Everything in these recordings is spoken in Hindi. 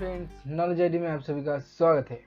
फ्रेंड्स, नॉलेज आईडी में आप सभी का स्वागत है।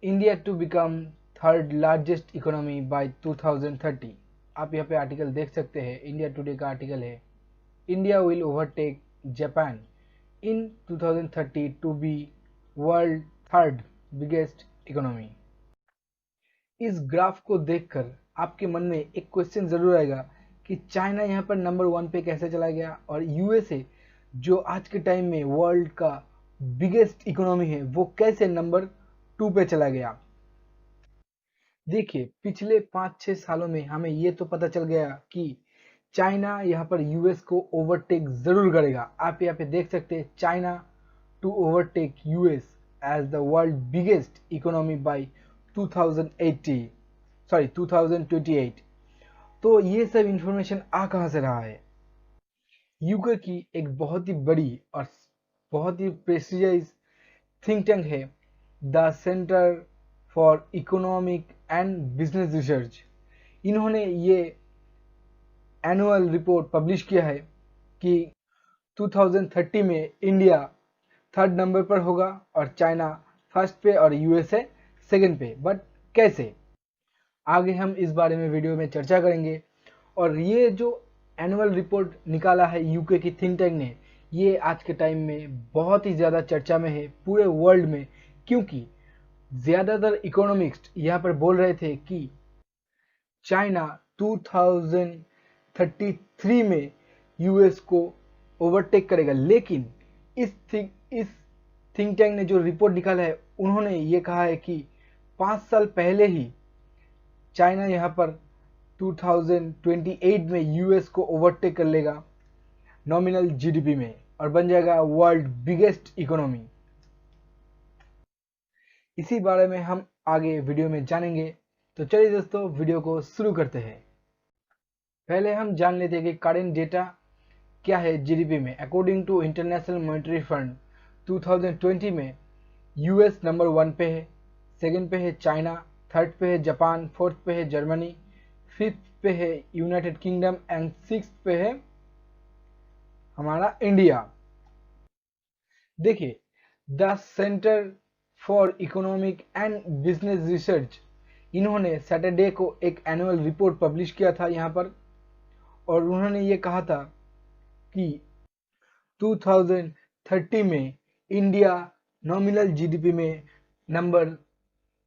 India to become third largest economy by 2030। आप यहाँ पे आर्टिकल देख सकते हैं। इंडिया टुडे का आर्टिकल है, India will overtake Japan in 2030 to be world third biggest economy. इस ग्राफ को देखकर आपके मन में एक क्वेश्चन जरूर आएगा कि चाइना यहाँ पर नंबर 1 पे कैसे चला गया और यूएसए जो आज के टाइम में वर्ल्ड का बिगेस्ट इकोनॉमी है वो कैसे नंबर 2 पे चला गया। देखिए, पिछले 5-6 सालों में हमें ये तो पता चल गया कि चाइना यहाँ पर यूएस को ओवरटेक जरूर करेगा। आप यहाँ पे देख सकते हैं, China to overtake US as the world biggest economy by 2028। तो ये सब इंफॉर्मेशन आ कहाँ से रहा है? यूके की एक बहुत ही बड़ी और बहुत ही प्रेस्टिजियस थिंक टैंक है, the centre for economic and business research. इन्होंने ये एनुअल रिपोर्ट पब्लिश किया है कि 2030 में इंडिया थर्ड नंबर पर होगा और चाइना फर्स्ट पे और यूएसए सेकंड पे। बट कैसे? आगे हम इस बारे में वीडियो में चर्चा करेंगे। और ये जो एनुअल रिपोर्ट निकाला है यूके की थिंक टैंक ने, ये आज के टाइम में बहुत ही ज़्यादा चर्चा में है पूरे वर्ल्ड में, क्योंकि ज़्यादातर इकोनॉमिस्ट यहाँ पर बोल रहे थे कि चाइना 2033 में यूएस को ओवरटेक करेगा। लेकिन इस थिंक टैंक ने जो रिपोर्ट निकाला है, उन्होंने ये कहा है कि 5 साल पहले ही चाइना यहाँ पर 2028 में यूएस को ओवरटेक कर लेगा नॉमिनल जीडीपी में और बन जाएगा वर्ल्ड बिगेस्ट इकोनॉमी। इसी बारे में हम आगे वीडियो में जानेंगे। तो चलिए दोस्तों, वीडियो को शुरू करते हैं। पहले हम जान लेते हैं कि करेंट डेटा क्या है जीडीपी में। According to International Monetary Fund 2020 में यूएस नंबर 1 पे है, सेकंड पे है चाइना, थर्ड पे है जापान, फोर्थ पे है जर्मनी, फिफ्थ पे है यूनाइटेड किंगडम एंड सिक्स्थ पे है हमारा इंडिया। देखिए, the centre for economic and business research, इन्होंने सैटरडे को एक एनुअल रिपोर्ट पब्लिश किया था यहाँ पर, और उन्होंने ये कहा था कि 2030 में इंडिया नॉमिनल जीडीपी में नंबर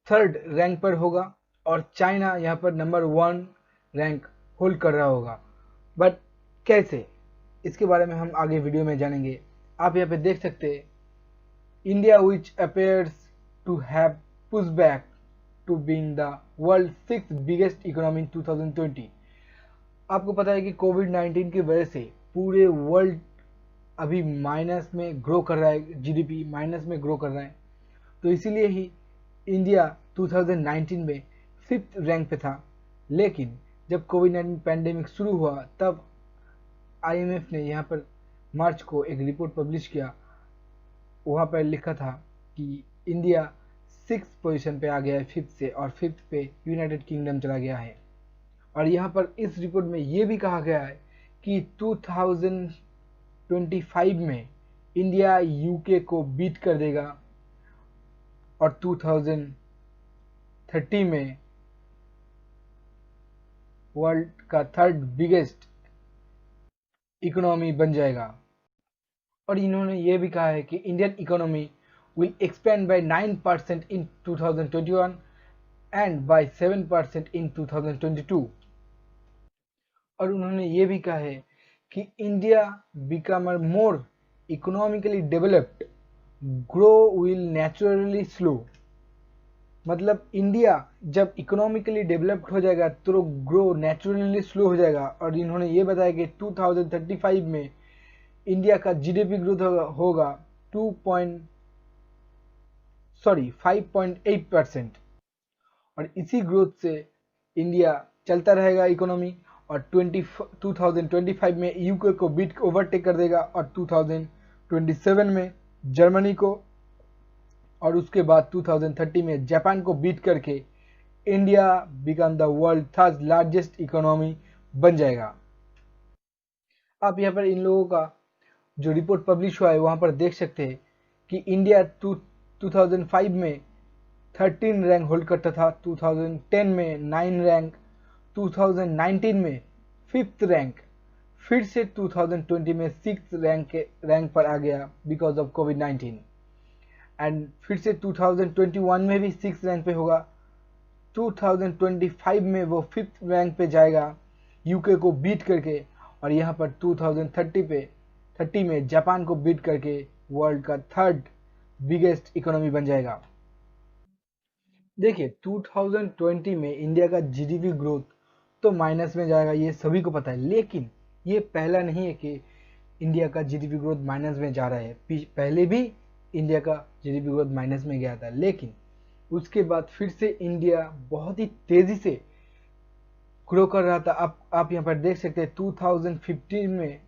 3rd रैंक पर होगा और चाइना यहाँ पर नंबर 1 रैंक होल्ड कर रहा होगा। बट कैसे? इसके बारे में हम आगे वीडियो में जानेंगे। आप यहाँ पे देख सकते हैं, India which appears to have push back to being the world 6th biggest economy in 2020। आपको पता है कि कोविड-19 की वजह से पूरे वर्ल्ड अभी माइनस में ग्रो कर रहा है, जीडीपी माइनस में ग्रो कर रहा है। तो इसीलिए ही इंडिया 2019 में 5th रैंक पे था। लेकिन जब कोविड-19 पैंडेमिक शुरू हुआ, तब आईएमएफ ने यहाँ पर मार्च को एक रिपोर्ट पब्लिश किया। वहाँ पर लिखा था कि इंडिया 6th पोजीशन पे आ गया है 5th से, और 5th पे यूनाइटेड किंगडम चला गया है। और यहाँ पर इस रिपोर्ट में ये भी कहा गया है कि 2025 में इंडिया यूके को बीट कर देगा और 2030 में वर्ल्ड का 3rd बिगेस्ट इकोनॉमी बन जाएगा। और इन्होंने ये भी कहा है कि Indian economy will expand by 9% in 2021 and by 7% in 2022। और उन्होंने ये भी कहा है कि India become more economically developed, grow will naturally slow. मतलब इंडिया जब इकोनॉमिकली डेवलप्ड हो जाएगा तो ग्रो नेचुरली स्लो हो जाएगा। और इन्होंने ये बताया कि 2035 में इंडिया का जीडीपी ग्रोथ होगा 5.8%। और इसी ग्रोथ से इंडिया चलता रहेगा इकोनॉमी, और 2025 में यूके को बीट ओवरटेक कर देगा, और 2027 में जर्मनी को, और उसके बाद 2030 में जापान को बीट करके India become the world 3rd largest economy बन जाएगा। आप यहाँ पर इन लोगों का जो रिपोर्ट पब्लिश हुआ है वहाँ पर देख सकते हैं कि इंडिया 2005 में 13 रैंक होल्ड करता था, 2010 में 9 रैंक, 2019 में 5th रैंक, फिर से 2020 में 6th रैंक पर आ गया बिकॉज ऑफ कोविड-19 एंड फिर से 2021 में भी 6th रैंक पे होगा। 2025 में वो 5th रैंक पे जाएगा यूके को बीट करके, और यहाँ पर 2030 में जापान को बीट करके वर्ल्ड का 3rd बिगेस्ट इकोनॉमी बन जाएगा। देखिए 2020 में इंडिया का जीडीपी ग्रोथ तो माइनस में जाएगा, ये सभी को पता है, लेकिन ये पहला नहीं है कि इंडिया का जीडीपी ग्रोथ माइनस में जा रहा है। पहले भी इंडिया का जीडीपी ग्रोथ माइनस में गया था, लेकिन उसके बाद फिर से इंडिया बहुत ही तेजी से ग्रो कर रहा था। आप यहाँ पर देख सकते हैं 2015 में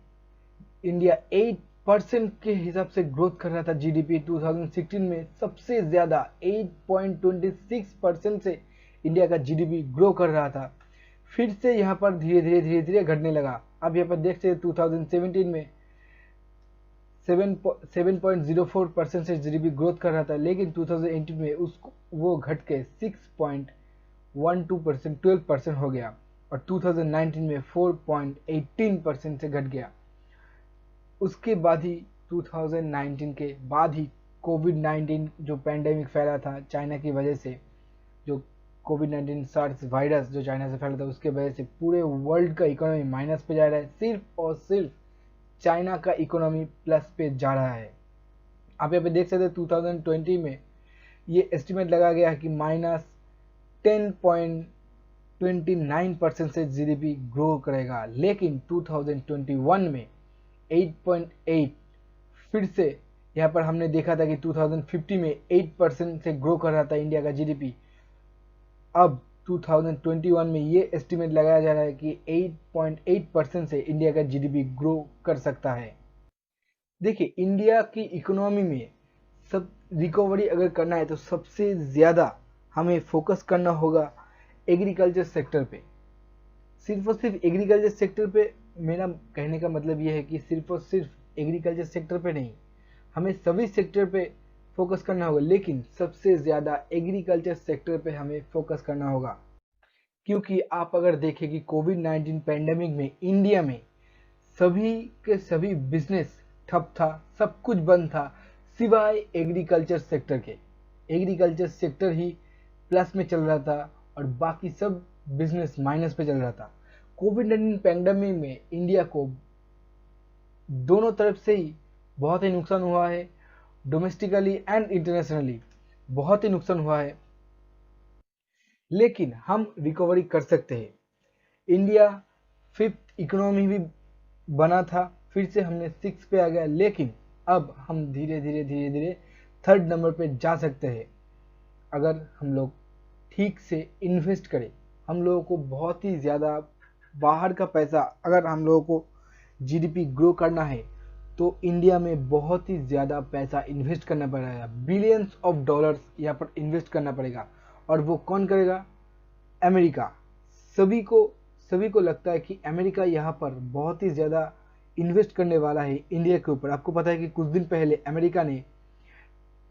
इंडिया 8% के हिसाब से ग्रोथ कर रहा था जीडीपी। 2016 में सबसे ज्यादा 8.26% से इंडिया का जीडीपी ग्रो कर रहा था। फिर से यहाँ पर धीरे धीरे घटने लगा। अब यहाँ पर देख सकते 2017 में 7.04% से जीडीपी ग्रोथ कर रहा था, लेकिन 2018 में उसको वो घट के 6.12% 12% हो गया, और 2019 में 4.18% से घट गया। उसके बाद ही 2019 के बाद ही कोविड-19 जो पैंडेमिक फैला था चाइना की वजह से, जो कोविड-19 सार्स वायरस जो चाइना से फैला था, उसके वजह से पूरे वर्ल्ड का इकोनॉमी माइनस पे जा रहा है। सिर्फ और सिर्फ चाइना का इकोनॉमी प्लस पे जा रहा है। आप यहाँ पे देख सकते हैं 2020 में ये एस्टिमेट लगा गया है कि -10.29% से जीडीपी ग्रो करेगा, लेकिन 2021 में 8.8, फिर से यहाँ पर हमने देखा था कि 2050 में 8% से ग्रो कर रहा था इंडिया का जीडीपी। अब 2021 में ये एस्टिमेट लगाया जा रहा है कि 8.8% से इंडिया का जीडीपी ग्रो कर सकता है। देखिए इंडिया की इकोनॉमी में सब रिकवरी अगर करना है तो सबसे ज़्यादा हमें फोकस करना होगा एग्रीकल्चर सेक्टर पे। सिर्फ और सिर्फ एग्रीकल्चर सेक्टर पे, मेरा कहने का मतलब ये है कि सिर्फ और सिर्फ एग्रीकल्चर सेक्टर पे नहीं, हमें सभी सेक्टर पे फोकस करना होगा, लेकिन सबसे ज़्यादा एग्रीकल्चर सेक्टर पे हमें फोकस करना होगा। क्योंकि आप अगर देखें कि कोविड-19 पैंडेमिक में इंडिया में सभी के सभी बिजनेस ठप था, सब कुछ बंद था सिवाय एग्रीकल्चर सेक्टर के। एग्रीकल्चर सेक्टर ही प्लस में चल रहा था और बाकी सब बिजनेस माइनस पे चल रहा था। कोविड-19 पैंडेमिक में इंडिया को दोनों तरफ से ही बहुत ही नुकसान हुआ है, डोमेस्टिकली एंड इंटरनेशनली बहुत ही नुकसान हुआ है, लेकिन हम रिकवरी कर सकते हैं। इंडिया 5th इकोनॉमी भी बना था, फिर से हमने 6 पे आ गया, लेकिन अब हम धीरे धीरे 3rd नंबर पे जा सकते हैं अगर हम लोग ठीक से इन्वेस्ट करें। हम लोगों को बहुत ही ज़्यादा बाहर का पैसा, अगर हम लोगों को जीडीपी ग्रो करना है तो इंडिया में बहुत ही ज़्यादा पैसा इन्वेस्ट करना पड़ेगा। बिलियंस ऑफ डॉलर्स यहाँ पर इन्वेस्ट करना पड़ेगा, और वो कौन करेगा? अमेरिका। सभी को लगता है कि अमेरिका यहाँ पर बहुत ही ज़्यादा इन्वेस्ट करने वाला है इंडिया के ऊपर। आपको पता है कि कुछ दिन पहले अमेरिका ने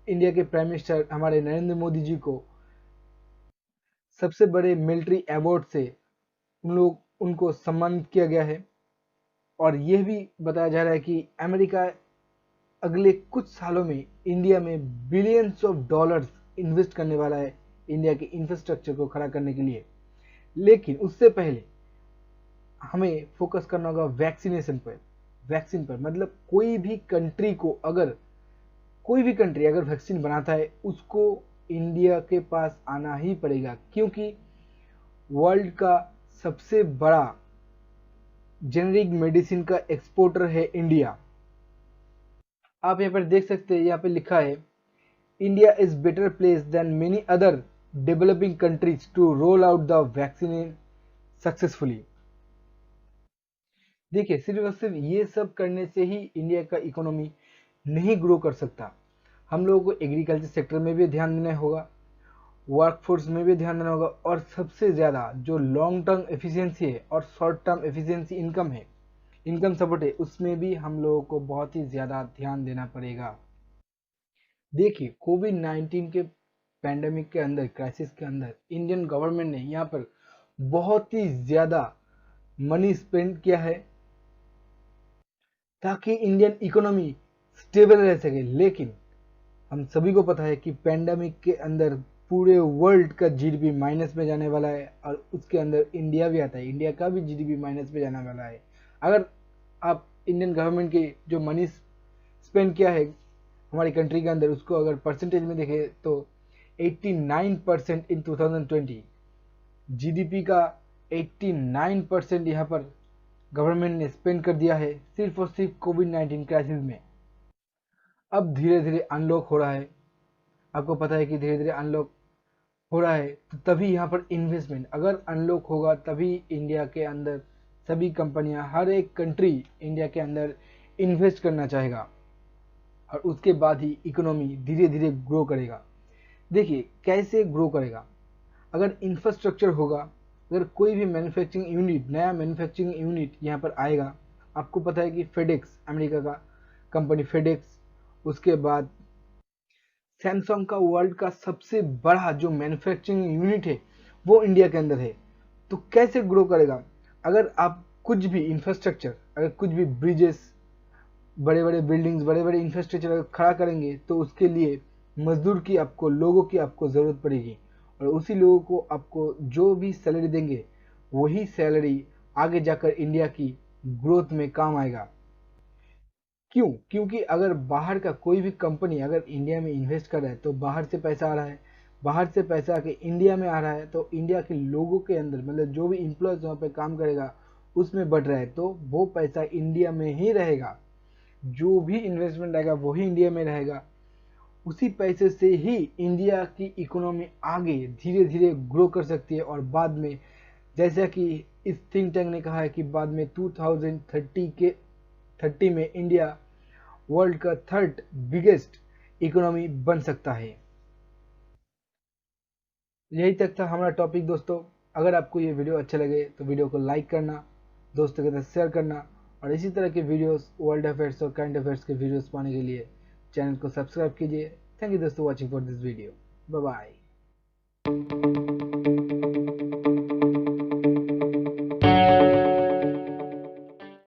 इंडिया के प्राइम मिनिस्टर हमारे नरेंद्र मोदी जी को सबसे बड़े मिलिट्री अवार्ड से उनको सम्मानित किया गया है, और यह भी बताया जा रहा है कि अमेरिका अगले कुछ सालों में इंडिया में बिलियंस ऑफ डॉलर्स इन्वेस्ट करने वाला है इंडिया के इंफ्रास्ट्रक्चर को खड़ा करने के लिए। लेकिन उससे पहले हमें फोकस करना होगा वैक्सीनेशन पर। वैक्सीन पर मतलब कोई भी कंट्री अगर वैक्सीन बनाता है उसको इंडिया के पास आना ही पड़ेगा, क्योंकि वर्ल्ड का सबसे बड़ा जेनेरिक मेडिसिन का एक्सपोर्टर है इंडिया। आप यहाँ पर देख सकते हैं, यहाँ पे लिखा है India is better place than many other developing countries to roll out the vaccine successfully. देखिए सिर्फ और सिर्फ ये सब करने से ही इंडिया का इकोनॉमी नहीं ग्रो कर सकता। हम लोगों को एग्रीकल्चर सेक्टर में भी ध्यान देना होगा, वर्कफोर्स में भी ध्यान देना होगा, और सबसे ज़्यादा जो लॉन्ग टर्म एफिशिएंसी है और short term efficiency income support है, उसमें भी हम लोगों को बहुत ही ज़्यादा ध्यान देना पड़ेगा। देखिए, कोविड-19 के पैंडेमिक के अंदर, क्राइसिस के अंदर इंडियन गवर्नमेंट ने यहाँ पर बहुत ही ज़्यादा मनी स्पेंड किया है ताकि इंडियन इकोनॉमी स्टेबल रह सके। लेकिन हम सभी को पता है कि पैंडेमिक के अंदर पूरे वर्ल्ड का जीडीपी माइनस में जाने वाला है और उसके अंदर इंडिया भी आता है, इंडिया का भी जीडीपी माइनस में जाने वाला है। अगर आप इंडियन गवर्नमेंट के जो मनी स्पेंड किया है हमारी कंट्री के अंदर उसको अगर परसेंटेज में देखें तो 89% इन 2020, जीडीपी का 89% यहाँ पर गवर्नमेंट ने स्पेंड कर दिया है सिर्फ और सिर्फ कोविड-19 क्राइसिस में। अब धीरे धीरे अनलॉक हो रहा है, आपको पता है कि धीरे धीरे अनलॉक हो रहा है, तो तभी यहाँ पर इन्वेस्टमेंट अगर अनलॉक होगा तभी इंडिया के अंदर सभी कंपनियां, हर एक कंट्री इंडिया के अंदर इन्वेस्ट करना चाहेगा और उसके बाद ही इकोनॉमी धीरे धीरे ग्रो करेगा। देखिए कैसे ग्रो करेगा, अगर इंफ्रास्ट्रक्चर होगा, अगर कोई भी मैन्युफैक्चरिंग यूनिट, नया मैन्युफैक्चरिंग यूनिट यहाँ पर आएगा। आपको पता है कि फेडेक्स, अमेरिका का कंपनी फेडेक्स, उसके बाद सैमसंग का वर्ल्ड का सबसे बड़ा जो मैन्युफैक्चरिंग यूनिट है वो इंडिया के अंदर है। तो कैसे ग्रो करेगा, अगर आप कुछ भी इंफ्रास्ट्रक्चर, अगर कुछ भी ब्रिजेस, बड़े बड़े बिल्डिंग्स, बड़े बड़े इंफ्रास्ट्रक्चर अगर खड़ा करेंगे तो उसके लिए मजदूर की, आपको लोगों की आपको ज़रूरत पड़ेगी और उसी लोगों को आपको जो भी सैलरी देंगे वही सैलरी आगे जाकर इंडिया की ग्रोथ में काम आएगा। क्यों? क्योंकि अगर बाहर का कोई भी कंपनी अगर इंडिया में इन्वेस्ट कर रहा है तो बाहर से पैसा आ रहा है, बाहर से पैसा आके इंडिया में आ रहा है तो इंडिया के लोगों के अंदर, मतलब जो भी इम्प्लॉयज वहाँ पे काम करेगा उसमें बढ़ रहा है, तो वो पैसा इंडिया में ही रहेगा। जो भी इन्वेस्टमेंट आएगा वही इंडिया में रहेगा। उसी पैसे से ही इंडिया की इकोनॉमी आगे धीरे धीरे ग्रो कर सकती है और बाद में, जैसा कि इस थिंक टैंक ने कहा है कि बाद में 2030 में इंडिया वर्ल्ड का थर्ड बिगेस्ट इकोनॉमी बन सकता है। यही तक था हमारा टॉपिक दोस्तों। अगर आपको ये वीडियो अच्छा लगे तो वीडियो को लाइक करना, दोस्तों के साथ शेयर करना और इसी तरह के वीडियोस, वर्ल्ड अफेयर्स और करंट अफेयर्स के वीडियोस पाने के लिए चैनल को सब्सक्राइब कीजिए। थैंक यू दोस्तों watching for this video. Bye bye.